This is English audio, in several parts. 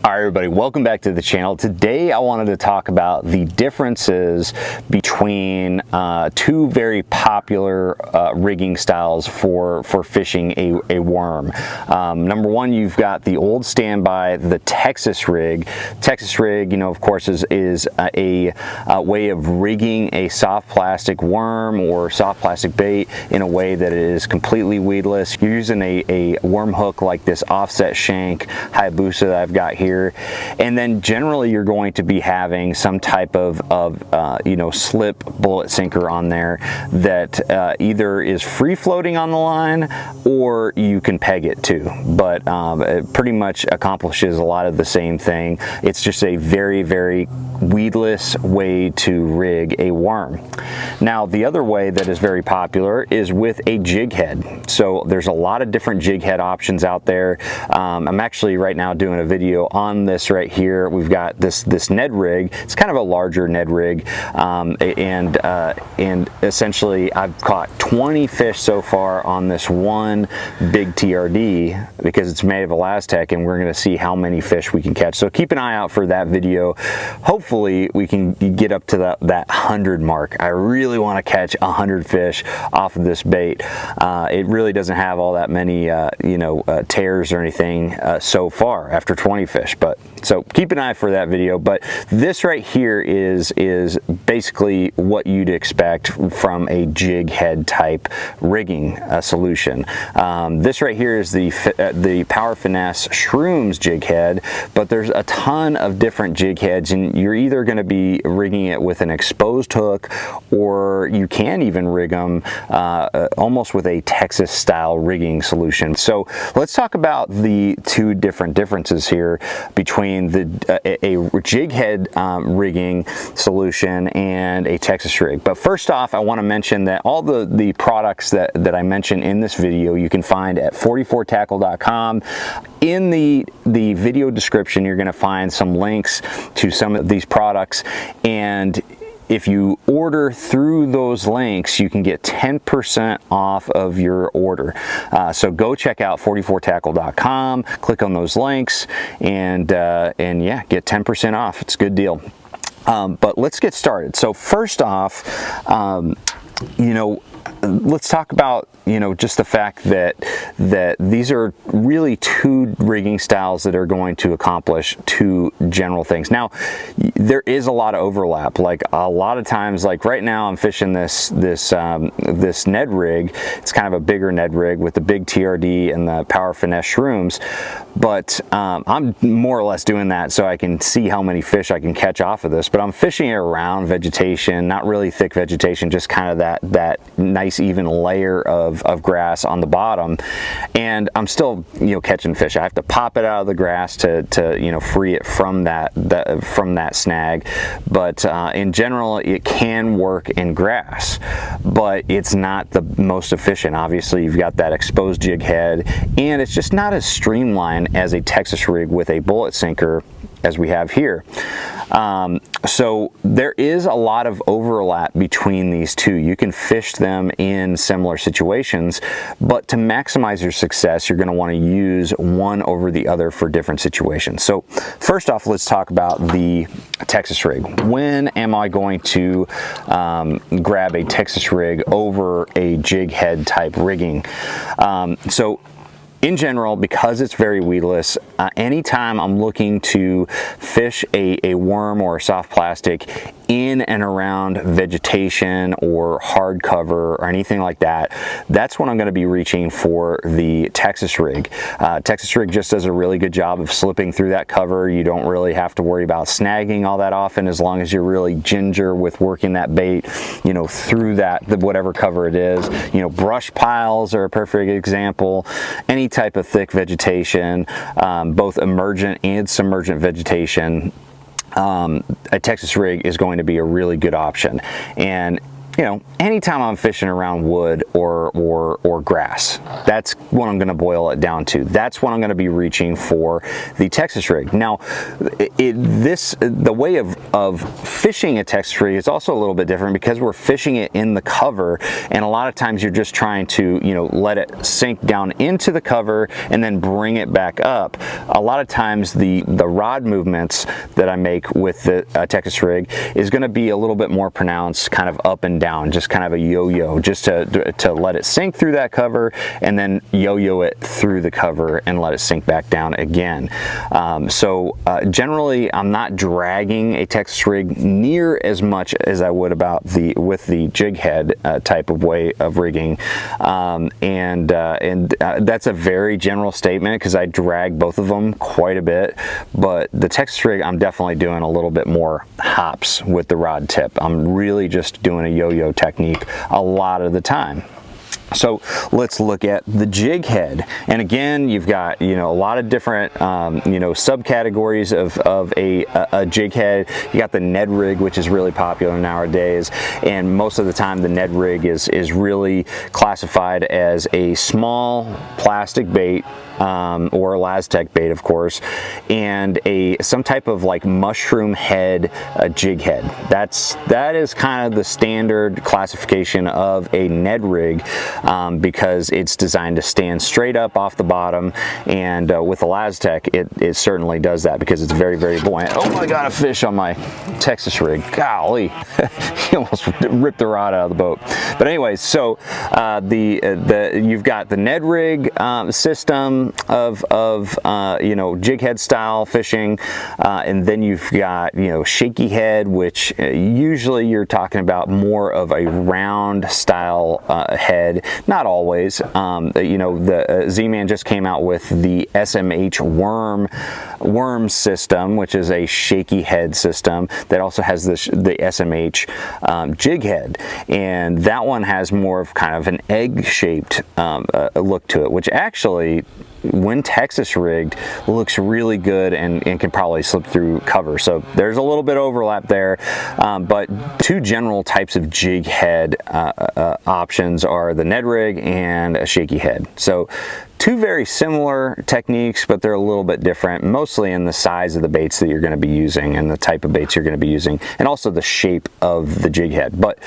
All right, everybody, welcome back to the channel. Today I wanted to talk about the differences between two very popular rigging styles for fishing a worm. Number one, you've got the old standby, the Texas rig. Texas rig, you know, of course, is a way of rigging a soft plastic worm or soft plastic bait in a way that it is completely weedless. You're using a worm hook like this offset shank Hayabusa that I've got here. And then generally you're going to be having some type of slip bullet sinker on there that either is free floating on the line or you can peg it to, but it pretty much accomplishes a lot of the same thing. It's just a very, very weedless way to rig a worm. Now, the other way that is very popular is with a jig head. So there's a lot of different jig head options out there. I'm actually right now doing a video on this right here. We've got this Ned rig. It's kind of a larger Ned rig, and essentially I've caught 20 fish so far on this one big TRD because it's made of Elastec, and we're going to see how many fish we can catch. So keep an eye out for that video. Hopefully we can get up to that 100 mark. I really want to catch 100 fish off of this bait. It really doesn't have all that many tears or anything so far after 20 fish, but so keep an eye for that video. But this right here is basically what you'd expect from a jig head type rigging solution. This right here is the Power Finesse Shrooms jig head, but there's a ton of different jig heads, and you're either going to be rigging it with an exposed hook, or you can even rig them almost with a Texas style rigging solution. So let's talk about the two different differences here between a jig head rigging solution and a Texas rig. But first off, I want to mention that all the products that I mentioned in this video you can find at 44tackle.com. In the video description, you're going to find some links to some of these products, and if you order through those links, you can get 10% off of your order. So go check out 44tackle.com, click on those links, and yeah, get 10% off. It's a good deal. But let's get started. So first off, let's talk about just the fact that these are really two rigging styles that are going to accomplish two general things. Now, there is a lot of overlap. Like a lot of times, like right now, I'm fishing this Ned rig. It's kind of a bigger Ned rig with the big TRD and the Power Finesse Shrooms. But I'm more or less doing that so I can see how many fish I can catch off of this. But I'm fishing it around vegetation, not really thick vegetation, just kind of that nice even layer of grass on the bottom, and I'm still catching fish. I have to pop it out of the grass to free it from that snag, but in general it can work in grass, but it's not the most efficient. Obviously you've got that exposed jig head, and it's just not as streamlined as a Texas rig with a bullet sinker as we have here. So there is a lot of overlap between these two. You can fish them in similar situations, but to maximize your success, you're going to want to use one over the other for different situations. So first off, let's talk about the Texas rig. When am I going to grab a Texas rig over a jig head type rigging? So in general, because it's very weedless, anytime I'm looking to fish a worm or a soft plastic in and around vegetation or hard cover or anything like that, that's when I'm going to be reaching for the Texas rig. Texas rig just does a really good job of slipping through that cover. You don't really have to worry about snagging all that often, as long as you're really ginger with working that bait, through whatever cover it is. Brush piles are a perfect example. Any type of thick vegetation, both emergent and submergent vegetation, a Texas rig is going to be a really good option. And you know, anytime I'm fishing around wood or grass, that's what I'm going to boil it down to. That's what I'm going to be reaching for the Texas rig. Now, the way of fishing a Texas rig is also a little bit different because we're fishing it in the cover, and a lot of times you're just trying to, you know, let it sink down into the cover and then bring it back up. A lot of times the rod movements that I make with the Texas rig is going to be a little bit more pronounced, kind of up and down, just kind of a yo-yo, just to let it sink through that cover and then yo-yo it through the cover and let it sink back down again. Generally I'm not dragging a Texas rig near as much as I would with the Jighead type of way of rigging, and that's a very general statement because I drag both of them quite a bit, but the Texas rig I'm definitely doing a little bit more hops with the rod tip. I'm really just doing a yo-yo technique a lot of the time. So let's look at the Jighead, and again, you've got, you know, a lot of different you know, subcategories of a Jighead. You got the Ned rig, which is really popular nowadays, and most of the time the Ned rig is really classified as a small plastic bait, or a Laztec bait, of course, and some type of like mushroom head Jighead. That is kind of the standard classification of a Ned rig, because it's designed to stand straight up off the bottom, and with the Laztec it certainly does that because it's very, very buoyant. Oh, I got a fish on my Texas rig. Golly, he almost ripped the rod out of the boat. But anyways, so you've got the Ned rig system of you know, Jighead style fishing, and then you've got, you know, shaky head, which usually you're talking about more of a round style head. Not always. You know, the Z-Man just came out with the SMH worm system, which is a shaky head system that also has the SMH Jighead, and that one has more of kind of an egg-shaped look to it, which actually, when Texas rigged, looks really good and can probably slip through cover. So there's a little bit of overlap there, but two general types of jig head options are the Ned rig and a shaky head. So two very similar techniques, but they're a little bit different, mostly in the size of the baits that you're going to be using and the type of baits you're going to be using, and also the shape of the jig head. But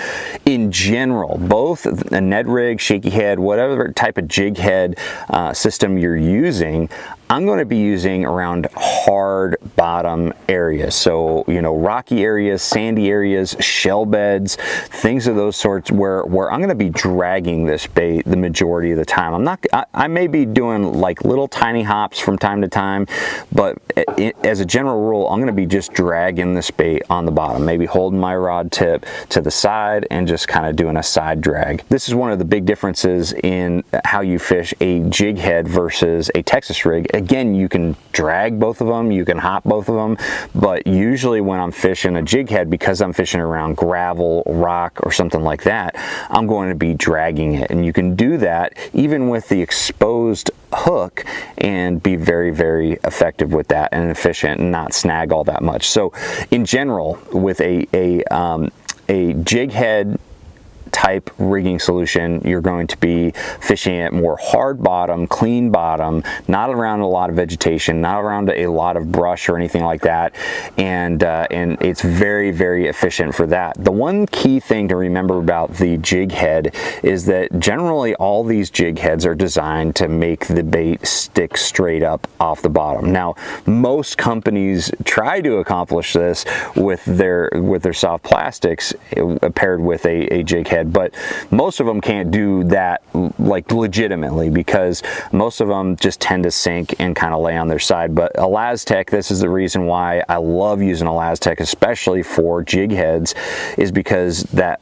in general, both a Ned rig, shaky head, whatever type of jig head system you're using, I'm going to be using around hard bottom areas. So, you know, rocky areas, sandy areas, shell beds, things of those sorts where I'm going to be dragging this bait the majority of the time. I may be doing like little tiny hops from time to time, but as a general rule, I'm going to be just dragging this bait on the bottom, maybe holding my rod tip to the side and just kind of doing a side drag. This is one of the big differences in how you fish a jig head versus a Texas rig. Again, you can drag both of them, you can hop both of them, but usually when I'm fishing a jig head, because I'm fishing around gravel, rock, or something like that, I'm going to be dragging it. And you can do that even with the exposed hook and be very, very effective with that and efficient and not snag all that much. So in general, with a jig head type rigging solution, you're going to be fishing it more hard bottom, clean bottom, not around a lot of vegetation, not around a lot of brush or anything like that, and it's very, very efficient for that. The one key thing to remember about the jig head is that generally all these jig heads are designed to make the bait stick straight up off the bottom. Now, most companies try to accomplish this with their soft plastics paired with a jig head, but most of them can't do that like legitimately, because most of them just tend to sink and kind of lay on their side. But a Laztec, this is the reason why I love using a Laztec, especially for jig heads, is because that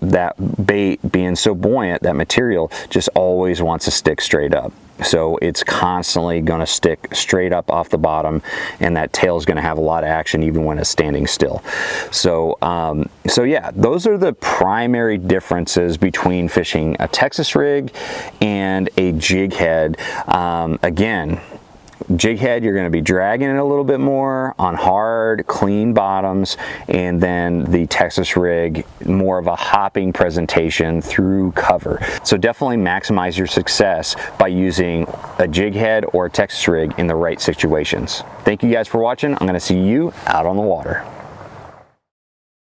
bait being so buoyant, that material just always wants to stick straight up. So it's constantly going to stick straight up off the bottom, and that tail is going to have a lot of action even when it's standing still. So yeah, those are the primary differences between fishing a Texas rig and a jig head. Again, Jighead, you're going to be dragging it a little bit more on hard, clean bottoms, and then the Texas rig, more of a hopping presentation through cover. So definitely maximize your success by using a Jighead or a Texas rig in the right situations. Thank you guys for watching. I'm going to see you out on the water.